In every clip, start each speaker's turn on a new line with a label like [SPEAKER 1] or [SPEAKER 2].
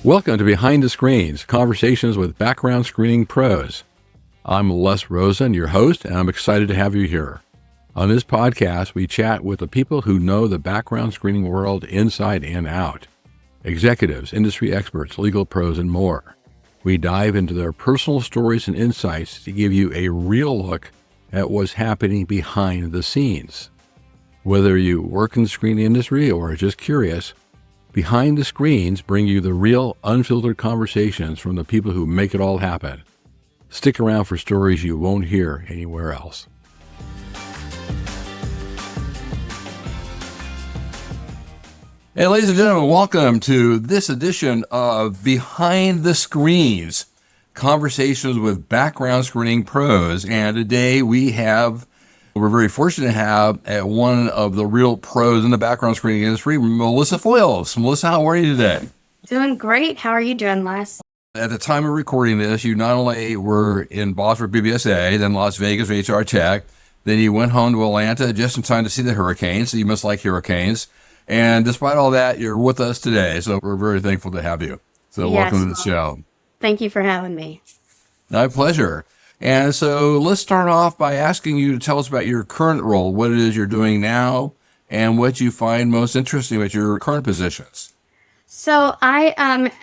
[SPEAKER 1] Welcome to Behind the Screens, Conversations with Background Screening Pros. I'm Les Rosen, your host, and I'm excited to have you here. On this podcast, we chat with the people who know the background screening world inside and out. Executives, industry experts, legal pros, and more. We dive into their personal stories and insights to give you a real look at what's happening behind the scenes. Whether you work in the screening industry or are just curious, Behind the Screens bring you the real, unfiltered conversations from the people who make it all happen. Stick around for stories you won't hear anywhere else. Hey, ladies and gentlemen, welcome to this edition of Behind the Screens, Conversations with Background Screening Pros. And today we're very fortunate to have one of the real pros in the background screening industry, Melissa Foyles. Melissa, how are you today?
[SPEAKER 2] Doing great. How are you doing, Les?
[SPEAKER 1] At the time of recording this, you not only were in Boston for PBSA, then Las Vegas for HR Tech, then you went home to Atlanta just in time to see the hurricanes, so you must like hurricanes. And despite all that, you're with us today, so we're very thankful to have you. So
[SPEAKER 2] Yes.
[SPEAKER 1] welcome to the show.
[SPEAKER 2] Thank you for having me.
[SPEAKER 1] My pleasure. And so let's start off by asking you to tell us about your current role, what it is you're doing now, and what you find most interesting about your current positions.
[SPEAKER 2] So I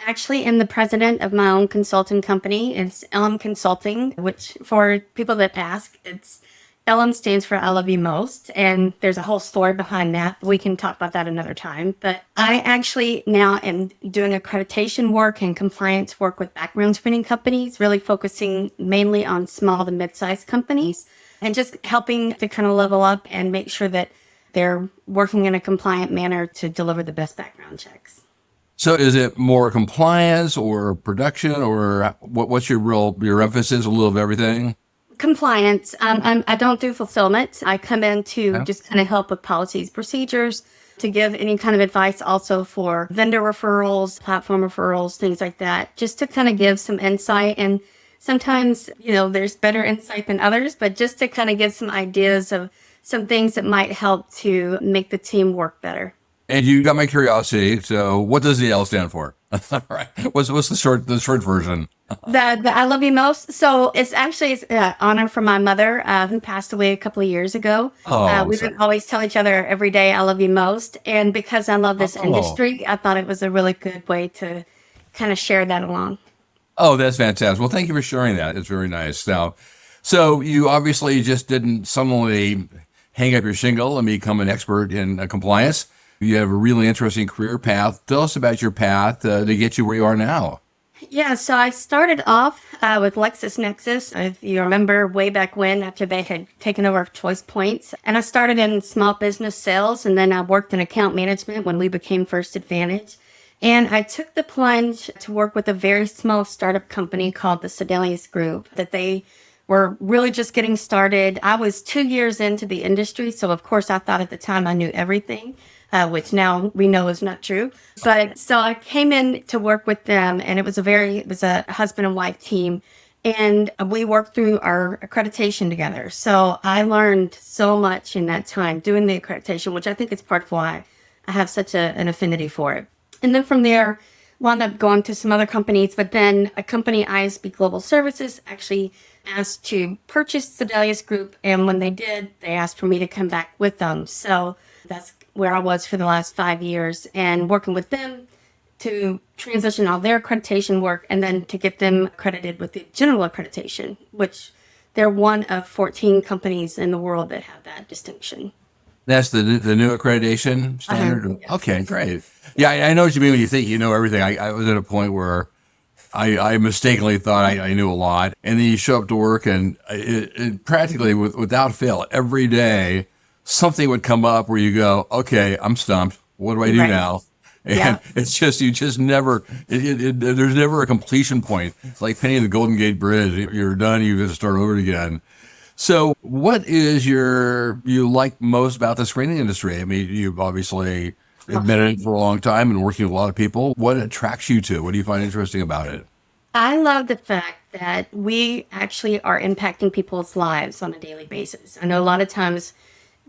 [SPEAKER 2] actually am the president of my own consulting company. It's LM Consulting, which for people that ask, LM stands for I Love You Most. And there's a whole story behind that. We can talk about that another time. But I actually now am doing accreditation work and compliance work with background screening companies, really focusing mainly on small to mid-sized companies and just helping to kind of level up and make sure that they're working in a compliant manner to deliver the best background checks.
[SPEAKER 1] So is it more compliance or production, or what's your emphasis, a little of everything?
[SPEAKER 2] Compliance. I don't do fulfillment. I come in to
[SPEAKER 1] Okay.
[SPEAKER 2] just kind of help with policies, procedures, to give any kind of advice also for vendor referrals, platform referrals, things like that, just to kind of give some insight. And sometimes, there's better insight than others, but just to kind of give some ideas of some things that might help to make the team work better.
[SPEAKER 1] And you got my curiosity, so what does the L stand for? All right. What's the short version?
[SPEAKER 2] The I Love You Most. So it's an honor for my mother, who passed away a couple of years ago. We
[SPEAKER 1] sorry.
[SPEAKER 2] would always tell each other every day, I love you most. And because I love this
[SPEAKER 1] Oh.
[SPEAKER 2] industry, I thought it was a really good way to kind of share that along.
[SPEAKER 1] Oh, that's fantastic. Well, thank you for sharing that. It's very nice. Now, so you obviously just didn't suddenly hang up your shingle and become an expert in compliance. You have a really interesting career path. Tell us about your path to get you where you are now.
[SPEAKER 2] Yeah, so I started off with LexisNexis, if you remember way back when, after they had taken over Choice Points. And I started in small business sales, and then I worked in account management when we became First Advantage. And I took the plunge to work with a very small startup company called the Sedelius Group, that they were really just getting started. I was 2 years into the industry, so of course I thought at the time I knew everything. Which now we know is not true. But so I came in to work with them, and it was a husband and wife team, and we worked through our accreditation together. So I learned so much in that time doing the accreditation, which I think is part of why I have such an affinity for it. And then from there, wound up going to some other companies, but then a company, ISB Global Services, actually asked to purchase the Sedelius Group, and when they did, they asked for me to come back with them. So that's where I was for the last 5 years, and working with them to transition all their accreditation work and then to get them accredited with the general accreditation, which they're one of 14 companies in the world that have that distinction.
[SPEAKER 1] That's the new accreditation standard?
[SPEAKER 2] Yes.
[SPEAKER 1] Okay, great. Yeah, I know what you mean when you think you know everything. I was at a point where I mistakenly thought I knew a lot, and then you show up to work, and it practically, without fail, every day, something would come up where you go, okay, I'm stumped. What do I do
[SPEAKER 2] Right.
[SPEAKER 1] now? And
[SPEAKER 2] Yeah.
[SPEAKER 1] it's just, you just never, there's never a completion point. It's like painting the Golden Gate Bridge. You're done, you have to start over again. So what is you like most about the screening industry? I mean, you've obviously been in it for a long time and working with a lot of people. What attracts you to? What do you find interesting about it?
[SPEAKER 2] I love the fact that we actually are impacting people's lives on a daily basis. I know a lot of times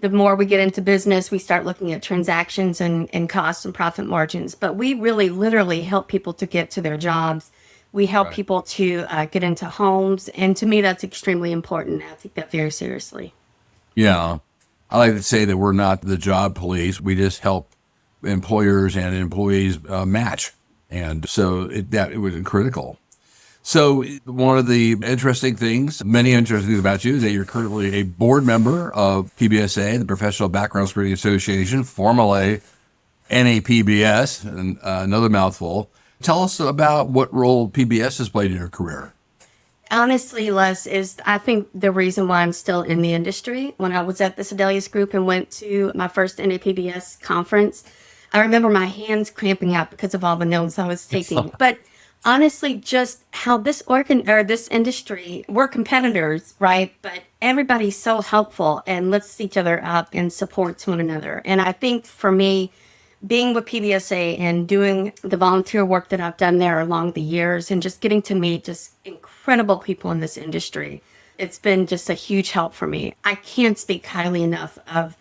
[SPEAKER 2] the more we get into business, we start looking at transactions and costs and profit margins. But we really literally help people to get to their jobs. We help
[SPEAKER 1] Right.
[SPEAKER 2] people to get into homes. And to me, that's extremely important. I take that very seriously.
[SPEAKER 1] Yeah. I like to say that we're not the job police. We just help employers and employees match. And so it was critical. So one of the many interesting things about you is that you're currently a board member of PBSA, the Professional Background Screening Association, formerly NAPBS, and another mouthful. Tell us about what role PBS has played in your career.
[SPEAKER 2] Honestly, Les, is I think the reason why I'm still in the industry. When I was at the Sedelius Group and went to my first NAPBS conference, I remember my hands cramping up because of all the notes I was taking. But honestly, just how this this industry, we're competitors, right? But everybody's so helpful and lifts each other up and supports one another. And I think for me, being with PBSA and doing the volunteer work that I've done there along the years and just getting to meet just incredible people in this industry, it's been just a huge help for me. I can't speak highly enough of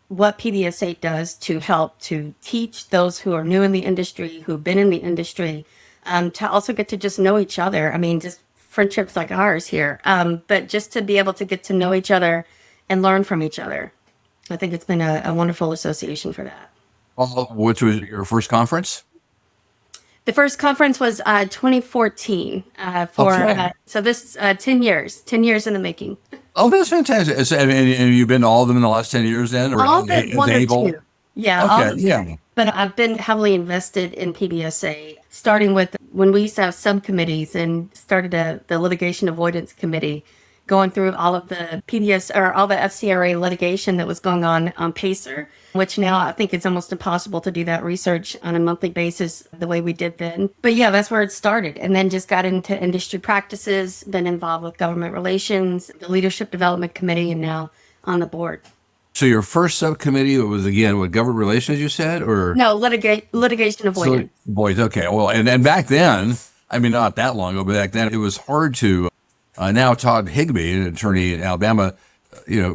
[SPEAKER 2] what PBSA does to help to teach those who are new in the industry, who've been in the industry, to also get to just know each other. I mean, just friendships like ours here, but just to be able to get to know each other and learn from each other. I think it's been a wonderful association for that.
[SPEAKER 1] Which was your first conference?
[SPEAKER 2] The first conference was 2014 so this 10 years in the making.
[SPEAKER 1] Oh, that's fantastic. So, and you've been to all of them in the last 10 years then? Or
[SPEAKER 2] All but one or two. Yeah.
[SPEAKER 1] Okay, yeah.
[SPEAKER 2] But I've been heavily invested in PBSA, starting with when we used to have subcommittees and started the litigation avoidance committee, going through all of the all the FCRA litigation that was going on PACER, which now I think it's almost impossible to do that research on a monthly basis the way we did then. But yeah, that's where it started. And then just got into industry practices, been involved with government relations, the leadership development committee, and now on the board.
[SPEAKER 1] So your first subcommittee was, again, what, government relations, you said? Or
[SPEAKER 2] No, litigation avoidance.
[SPEAKER 1] Boys, okay. Well, and back then, I mean, not that long ago, but back then it was hard to, now Todd Higbee, an attorney in Alabama,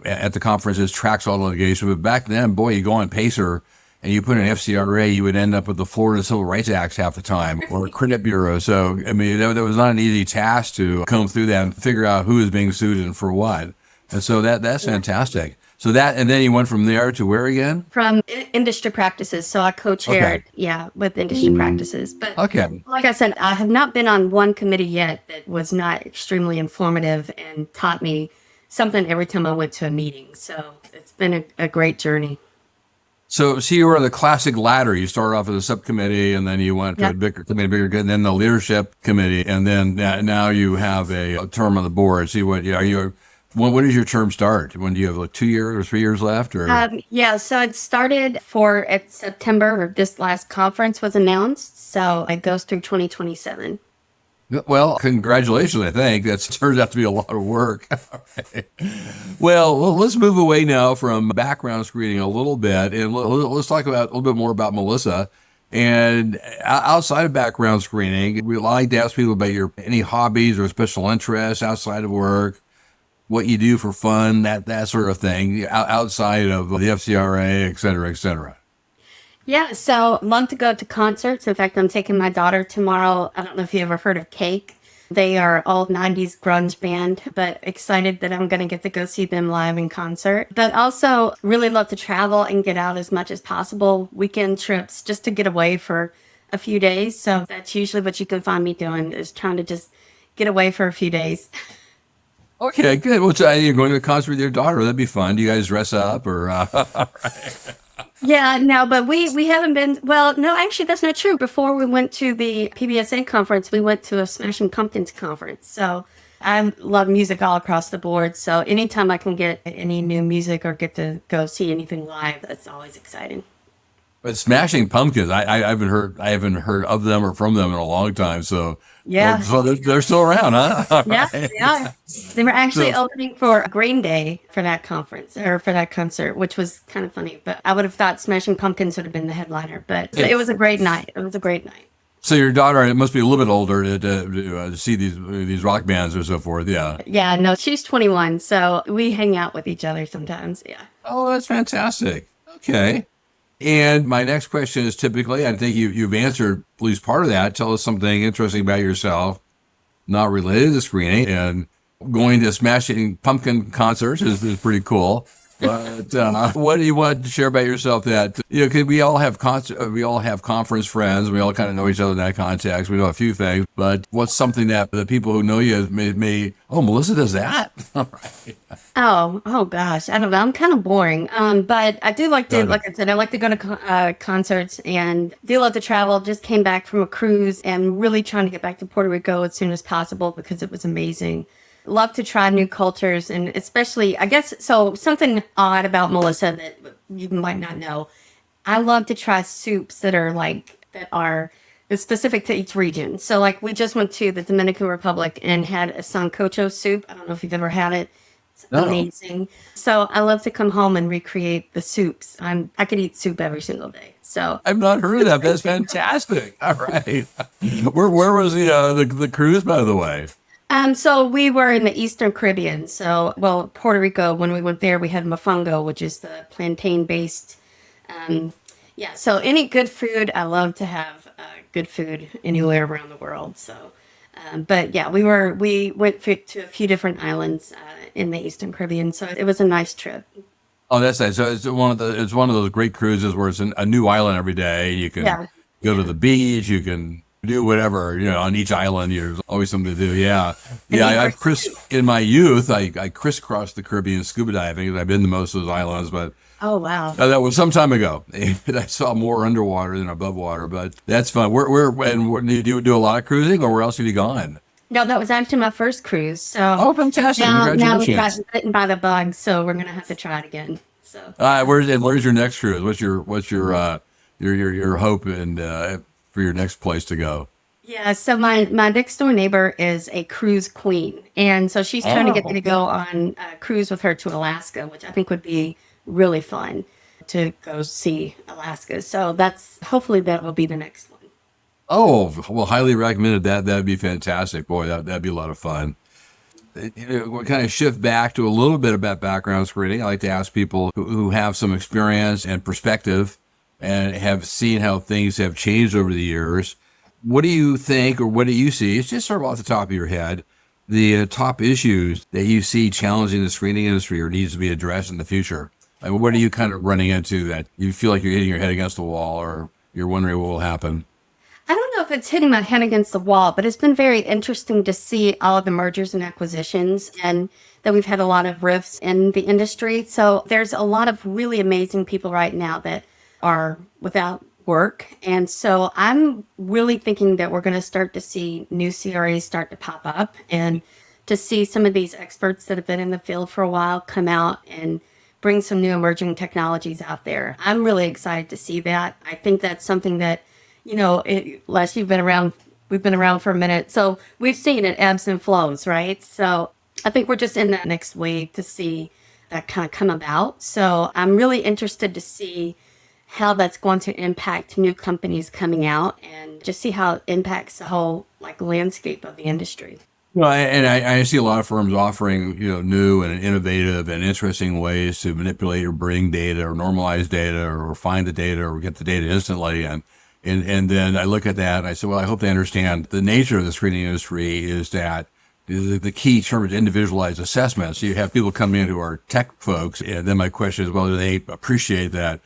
[SPEAKER 1] at the conferences tracks all the litigation. But back then, boy, you go on PACER and you put in FCRA, you would end up with the Florida Civil Rights Act half the time, or Credit Bureau. So, I mean, that was not an easy task to comb through that and figure out who is being sued and for what. And so that's fantastic. So and then you went from there to where again?
[SPEAKER 2] From industry practices. So I co-chaired, with industry practices. But like I said, I have not been on one committee yet that was not extremely informative and taught me something every time I went to a meeting. So it's been a great journey.
[SPEAKER 1] So you were on the classic ladder. You started off as a subcommittee, and then you went to a bigger committee, and then the leadership committee, and then now you have a term on the board. See when does your term start? When do you have 2 years or 3 years left? Or
[SPEAKER 2] so it started at September. This last conference was announced, so it goes through 2027.
[SPEAKER 1] Well, congratulations, I think. That turns out to be a lot of work. Right. Well, let's move away now from background screening a little bit, and let's talk about a little bit more about Melissa. And outside of background screening, we like to ask people about any hobbies or special interests outside of work, what you do for fun, that sort of thing, outside of the FCRA, et cetera, et cetera.
[SPEAKER 2] Yeah, so love to go to concerts. In fact, I'm taking my daughter tomorrow. I don't know if you ever heard of Cake. They are old 90s grunge band, but excited that I'm going to get to go see them live in concert. But also really love to travel and get out as much as possible. Weekend trips just to get away for a few days. So that's usually what you can find me doing, is trying to just get away for a few days.
[SPEAKER 1] Okay, good. Well, so you're going to a concert with your daughter. That'd be fun. Do you guys dress up or?
[SPEAKER 2] Yeah, no, but we haven't been. Well, no, actually, that's not true. Before we went to the PBSA conference, we went to a Smashing Pumpkins conference. So I love music all across the board. So anytime I can get any new music or get to go see anything live, that's always exciting.
[SPEAKER 1] But Smashing Pumpkins, I haven't heard of them or from them in a long time. So
[SPEAKER 2] yeah,
[SPEAKER 1] so they're still around, huh?
[SPEAKER 2] Yeah, yeah. They were actually opening for Green Day for that conference or for that concert, which was kind of funny. But I would have thought Smashing Pumpkins would have been the headliner. But it was a great night. It was a great night.
[SPEAKER 1] So your daughter, it must be a little bit older to see these rock bands or so forth. Yeah.
[SPEAKER 2] Yeah. No, she's 21, so we hang out with each other sometimes. Yeah.
[SPEAKER 1] Oh, that's fantastic. Okay. And my next question is typically, I think you've answered at least part of that. Tell us something interesting about yourself, not related to screening. And going to Smashing Pumpkin concerts is pretty cool. But what do you want to share about yourself that, because we all have conference friends. We all kind of know each other in that context. We know a few things, but what's something that the people who know you may oh, Melissa does that? All right.
[SPEAKER 2] Oh gosh, I don't know. I'm kind of boring. But I do like to,
[SPEAKER 1] Okay.
[SPEAKER 2] like I said, I like to go to concerts and do love to travel. Just came back from a cruise and really trying to get back to Puerto Rico as soon as possible because it was amazing. Love to try new cultures and especially, I guess, so something odd about Melissa that you might not know. I love to try soups that are specific to each region. So like we just went to the Dominican Republic and had a sancocho soup. I don't know if you've ever had it. It's
[SPEAKER 1] No.
[SPEAKER 2] amazing. So I love to come home and recreate the soups. I could eat soup every single day. So
[SPEAKER 1] I've not heard of that. That's fantastic. All right. Where was the cruise, by the way?
[SPEAKER 2] so we were in the Eastern Caribbean. So well, Puerto Rico. When we went there, we had mofongo, which is the plantain based. Um, yeah. So any good food, I love to have good food anywhere around the world. So. But yeah, we went to a few different islands in the Eastern Caribbean, so it was a nice trip.
[SPEAKER 1] Oh, that's nice. So it's one of those great cruises where it's a new island every day. You can
[SPEAKER 2] Yeah,
[SPEAKER 1] go to
[SPEAKER 2] yeah,
[SPEAKER 1] the beach. You can do whatever, on each island. There's always something to do. Yeah.
[SPEAKER 2] and
[SPEAKER 1] Yeah.
[SPEAKER 2] eat
[SPEAKER 1] I
[SPEAKER 2] great
[SPEAKER 1] Chris
[SPEAKER 2] food.
[SPEAKER 1] in my youth, I crisscrossed the Caribbean scuba diving, and I've been to most of those islands, but
[SPEAKER 2] Oh wow!
[SPEAKER 1] that was some time ago. And I saw more underwater than above water, but that's fun. Do you do a lot of cruising, or where else have you gone?
[SPEAKER 2] No, that was actually my first cruise. So
[SPEAKER 1] Oh, fantastic!
[SPEAKER 2] now we've got
[SPEAKER 1] Congratulations.
[SPEAKER 2] bitten by the bug, so we're gonna have to try it again. So
[SPEAKER 1] Where's your next cruise? What's your hope and for your next place to go?
[SPEAKER 2] yeah, so my next door neighbor is a cruise queen, and so she's trying to get me
[SPEAKER 1] Oh,
[SPEAKER 2] to go on a cruise with her to Alaska, which I think would be really fun to go see Alaska. So that's hopefully that will be the next one.
[SPEAKER 1] oh, well, highly recommended that. That'd be fantastic, boy. That'd be a lot of fun. We kind of shift back to a little bit about background screening. I like to ask people who have some experience and perspective and have seen how things have changed over the years. What do you think, or what do you see? It's just sort of off the top of your head, the top issues that you see challenging the screening industry or needs to be addressed in the future. Like, what are you kind of running into that you feel like you're hitting your head against the wall, or you're wondering what will happen?
[SPEAKER 2] I don't know if it's hitting my head against the wall, but it's been very interesting to see all of the mergers and acquisitions and that we've had a lot of rifts in the industry. So there's a lot of really amazing people right now that are without work. And so I'm really thinking that we're going to start to see new CRAs start to pop up and to see some of these experts that have been in the field for a while come out and bring some new emerging technologies out there. I'm really excited to see that. I think that's something that Les, we've been around for a minute. So we've seen it ebbs and flows, right? So I think we're just in that next wave to see that kind of come about. So I'm really interested to see how that's going to impact new companies coming out and just see how it impacts the whole like landscape of the industry.
[SPEAKER 1] Well, I see a lot of firms offering, new and innovative and interesting ways to manipulate or bring data or normalize data or find the data or get the data instantly. And then I look at that and I say, well, I hope they understand the nature of the screening industry is that the key term is individualized assessment. So you have people come in who are tech folks. And then my question is, well, do they appreciate that?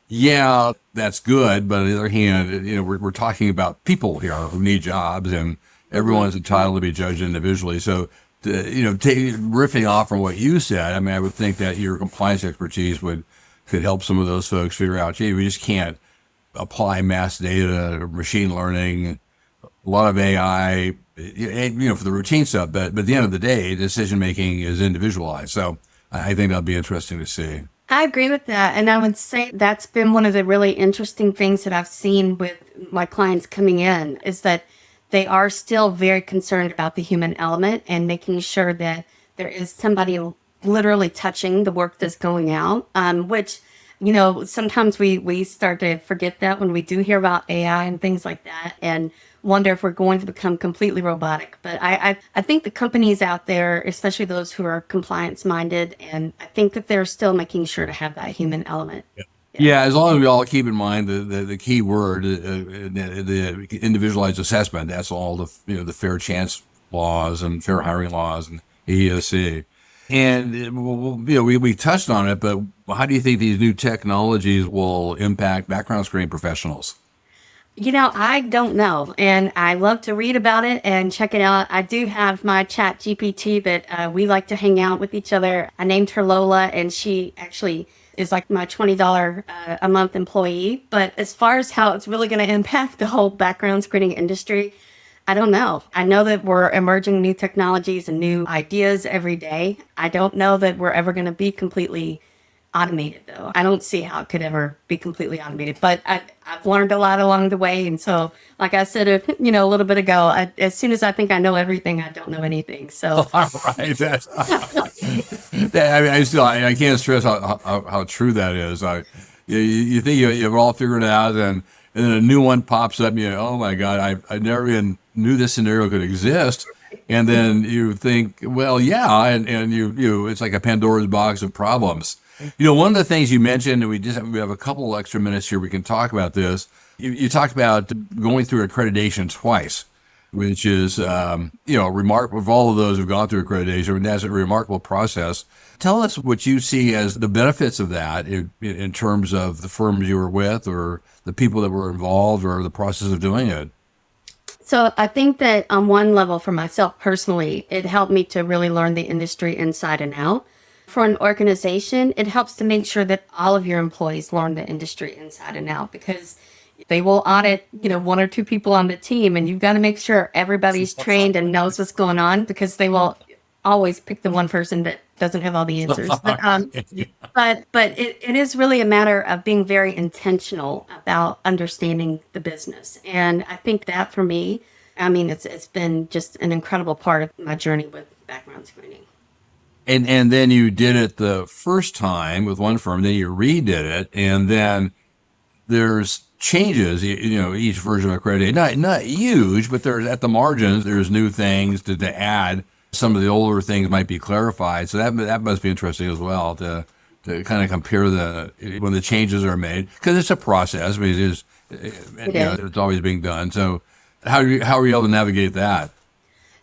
[SPEAKER 1] Yeah, that's good. But on the other hand, we're talking about people here who need jobs, and
[SPEAKER 2] Mhm.
[SPEAKER 1] everyone's entitled to be judged individually. So, riffing off from what you said, I mean, I would think that your compliance expertise could help some of those folks figure out, gee, we just can't apply mass data or machine learning, a lot of AI, for the routine stuff. But at the end of the day, decision making is individualized. So I think that'll be interesting to see.
[SPEAKER 2] I agree with that. And I would say that's been one of the really interesting things that I've seen with my clients coming in is that they are still very concerned about the human element and making sure that there is somebody literally touching the work that's going out, which, sometimes we start to forget that when we do hear about AI and things like that. And wonder if we're going to become completely robotic. But I think the companies out there, especially those who are compliance minded, and I think that they're still making sure to have that human element. Yeah.
[SPEAKER 1] Yeah, as long as we all keep in mind the key word, the individualized assessment. That's all the fair chance laws and fair hiring laws and ESC. And we touched on it, but how do you think these new technologies will impact background screening professionals?
[SPEAKER 2] I don't know. And I love to read about it and check it out. I do have my chat GPT that we like to hang out with each other. I named her Lola, and she actually is like my $20 a month employee. But as far as how it's really going to impact the whole background screening industry, I don't know. I know that we're emerging new technologies and new ideas every day. I don't know that we're ever going to be completely automated, though. I don't see how it could ever be completely automated, but I've learned a lot along the way. And so, like I said, a little bit ago, as soon as I think I know everything, I don't know anything. So,
[SPEAKER 1] All right. I can't stress how true that is. You think you have it all figured out, and then a new one pops up, and oh my God, I never even knew this scenario could exist. And then you think, well, yeah, and it's like a Pandora's box of problems. One of the things you mentioned, and we have a couple extra minutes here, we can talk about this. You talked about going through accreditation twice, which is, remarkable. Of all of those who've gone through accreditation, and that's a remarkable process. Tell us what you see as the benefits of that in terms of the firms you were with, or the people that were involved, or the process of doing it.
[SPEAKER 2] So I think that on one level, for myself personally, it helped me to really learn the industry inside and out. For an organization, it helps to make sure that all of your employees learn the industry inside and out, because they will audit, one or two people on the team, and you've got to make sure everybody's trained and knows what's going on, because they will always pick the one person that doesn't have all the answers. But it is really a matter of being very intentional about understanding the business. And I think that for me, it's been just an incredible part of my journey with background screening.
[SPEAKER 1] And then you did it the first time with one firm, then you redid it, and then there's changes, each version of accreditation. Not huge, but there's at the margins, there's new things to add. Some of the older things might be clarified. So that must be interesting as well to kind of compare when the changes are made, because it's a process. It's always being done. So how are you able to navigate that?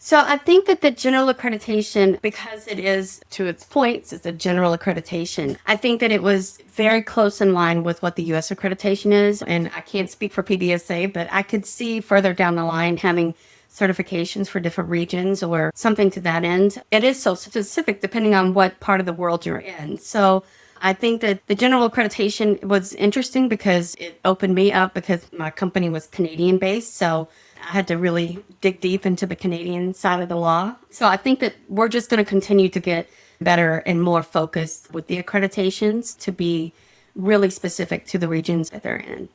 [SPEAKER 2] So I think that the general accreditation, because it is, to its points, it's a general accreditation. I think that it was very close in line with what the U.S. accreditation is. And I can't speak for PBSA, but I could see further down the line having certifications for different regions or something to that end. It is so specific depending on what part of the world you're in. So I think that the general accreditation was interesting because it opened me up, because my company was Canadian based. So I had to really dig deep into the Canadian side of the law. So I think that we're just going to continue to get better and more focused with the accreditations to be really specific to the regions that they're in.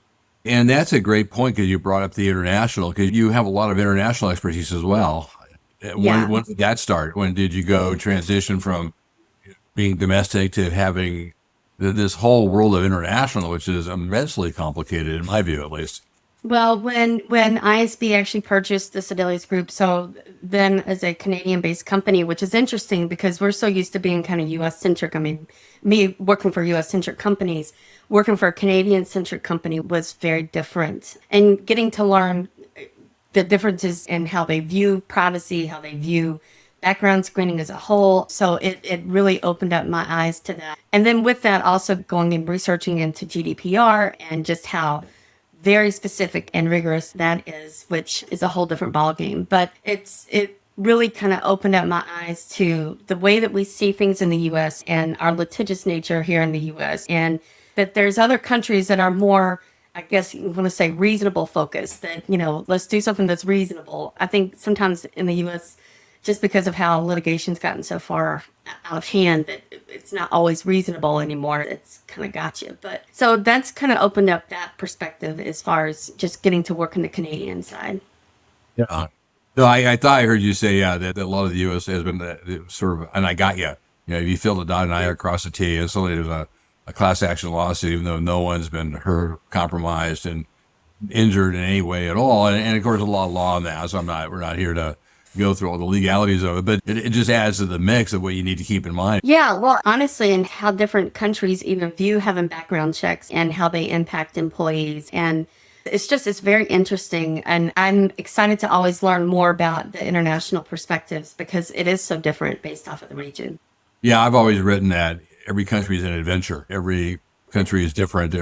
[SPEAKER 1] And that's a great point, because you brought up the international, because you have a lot of international expertise as well.
[SPEAKER 2] Yeah.
[SPEAKER 1] When did that start? When did you transition from being domestic to having this whole world of international, which is immensely complicated, in my view, at least?
[SPEAKER 2] Well, when ISB actually purchased the Sedelius Group, so then as a Canadian-based company, which is interesting because we're so used to being kind of U.S.-centric. Me working for U.S.-centric companies, working for a Canadian-centric company was very different. And getting to learn the differences in how they view privacy, how they view background screening as a whole. So it really opened up my eyes to that. And then with that, also going and researching into GDPR and just how very specific and rigorous that is, which is a whole different ballgame. But it really kind of opened up my eyes to the way that we see things in the U.S. and our litigious nature here in the U.S. And that there's other countries that are more, I guess you want to say, reasonable focused, that, let's do something that's reasonable. I think sometimes in the U.S., just because of how litigation's gotten so far out of hand, that it's not always reasonable anymore. It's kind of gotcha. But so that's kind of opened up that perspective as far as just getting to work in the Canadian side.
[SPEAKER 1] Yeah. No, I thought I heard you say, that a lot of the U.S. has been sort of, and I got you. You fill the dot and I across the T, and suddenly there's a class action lawsuit, even though no one's been hurt, compromised, and injured in any way at all. And of course, a lot of law on that. So we're not here to go through all the legalities of it, but it just adds to the mix of what you need to keep in mind.
[SPEAKER 2] Yeah, well, honestly, and how different countries even view having background checks and how they impact employees. And it's very interesting. And I'm excited to always learn more about the international perspectives because it is so different based off of the region.
[SPEAKER 1] Yeah, I've always written that every country is an adventure. Every country is different.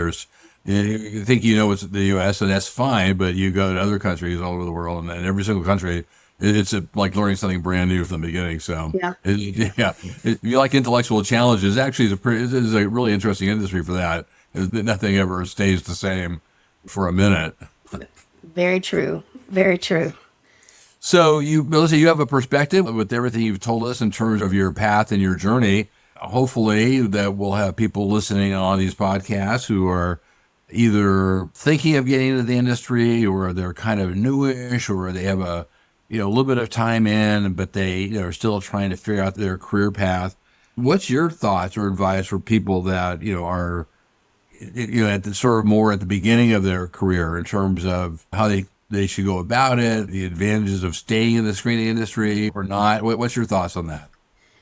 [SPEAKER 1] You think you know it's the U.S., and that's fine, but you go to other countries all over the world, and every single country, it's like learning something brand new from the beginning. So,
[SPEAKER 2] Yeah.
[SPEAKER 1] If you like intellectual challenges, actually, it is a really interesting industry for that. Nothing ever stays the same for a minute.
[SPEAKER 2] Very true. Very true.
[SPEAKER 1] So, Melissa, you have a perspective with everything you've told us in terms of your path and your journey. Hopefully, that we'll have people listening on these podcasts who are either thinking of getting into the industry, or they're kind of newish, or they have a little bit of time in, but they are still trying to figure out their career path. What's your thoughts or advice for people that are at the sort of more at the beginning of their career in terms of how they should go about it, the advantages of staying in the screening industry or not? What's your thoughts on that?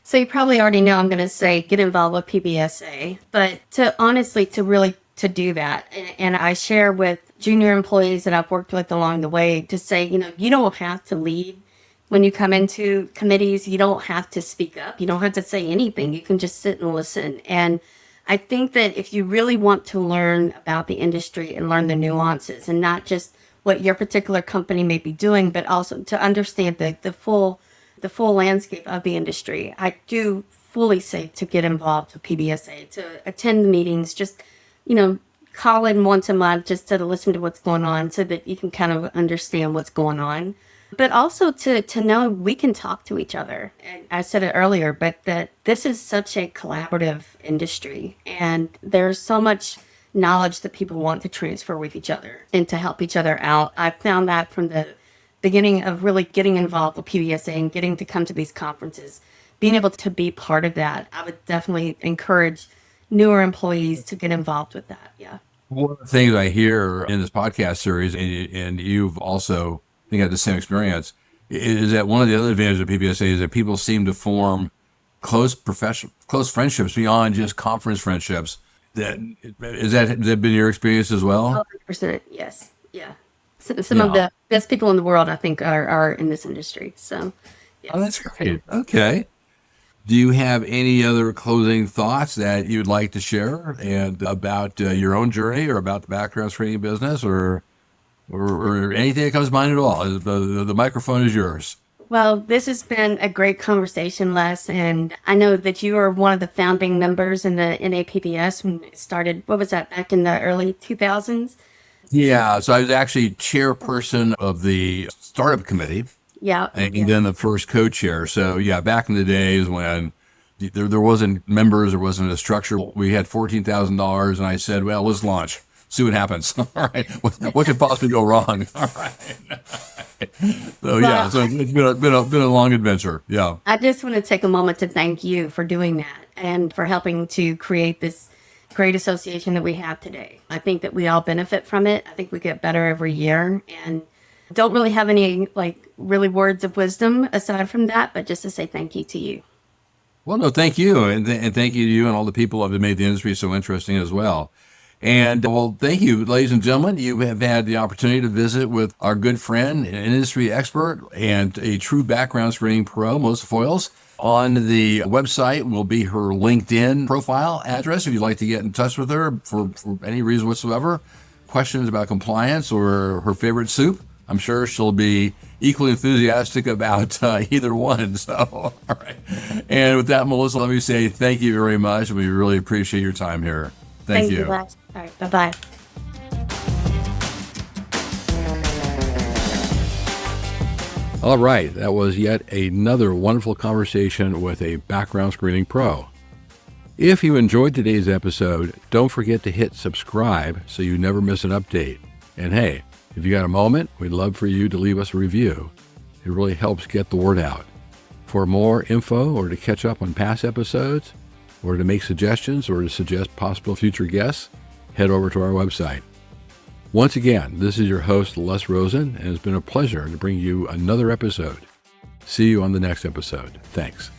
[SPEAKER 2] So you probably already know I'm going to say get involved with PBSA, but to do that, and I share with junior employees that I've worked with along the way to say, you don't have to lead when you come into committees. You don't have to speak up. You don't have to say anything. You can just sit and listen. And I think that if you really want to learn about the industry and learn the nuances and not just what your particular company may be doing, but also to understand the full landscape of the industry, I do fully say to get involved with PBSA, to attend the meetings, just, call in once a month just to listen to what's going on so that you can kind of understand what's going on. But also to know we can talk to each other. And I said it earlier, but that this is such a collaborative industry and there's so much knowledge that people want to transfer with each other and to help each other out. I found that from the beginning of really getting involved with PBSA and getting to come to these conferences, being able to be part of that. I would definitely encourage newer employees to get involved with that. Yeah.
[SPEAKER 1] One of the things I hear in this podcast series, and you've also, I think, had the same experience, is that one of the other advantages of PBSA is that people seem to form close friendships beyond just conference friendships. Has that been your experience as well?
[SPEAKER 2] 100%. Yes. Yeah. Some of the best people in the world, I think, are in this industry. So, yes.
[SPEAKER 1] Oh, that's great. Okay. Do you have any other closing thoughts that you'd like to share and about your own journey or about the background screening business or anything that comes to mind at all? The microphone is yours.
[SPEAKER 2] Well, this has been a great conversation, Les, and I know that you are one of the founding members in the NAPBS when it started, what was that, back in the early 2000s?
[SPEAKER 1] Yeah, so I was actually chairperson of the startup committee.
[SPEAKER 2] Yeah.
[SPEAKER 1] And then the first co-chair. So yeah, back in the days when there wasn't members, there wasn't a structure, we had $14,000 and I said, well, let's launch, see what happens. All right. What could possibly go wrong? All right. So it's been a long adventure. Yeah.
[SPEAKER 2] I just want to take a moment to thank you for doing that and for helping to create this great association that we have today. I think that we all benefit from it. I think we get better every year, and don't really have any really words of wisdom aside from that, but just to say thank you to you.
[SPEAKER 1] Well, no, thank you. And thank you to you and all the people that have made the industry so interesting as well. And well, thank you, ladies and gentlemen. You have had the opportunity to visit with our good friend, an industry expert and a true background screening pro, Melissa Foyles. On the website will be her LinkedIn profile address if you'd like to get in touch with her for any reason whatsoever. Questions about compliance or her favorite soup. I'm sure she'll be equally enthusiastic about either one. So, all right. And with that, Melissa, let me say thank you very much. We really appreciate your time here. Thank you.
[SPEAKER 2] All right. Bye-bye.
[SPEAKER 1] All right. That was yet another wonderful conversation with a background screening pro. If you enjoyed today's episode, don't forget to hit subscribe so you never miss an update. And hey, if you got a moment, we'd love for you to leave us a review. It really helps get the word out. For more info or to catch up on past episodes, or to make suggestions or to suggest possible future guests, head over to our website. Once again, this is your host, Les Rosen, and it's been a pleasure to bring you another episode. See you on the next episode. Thanks.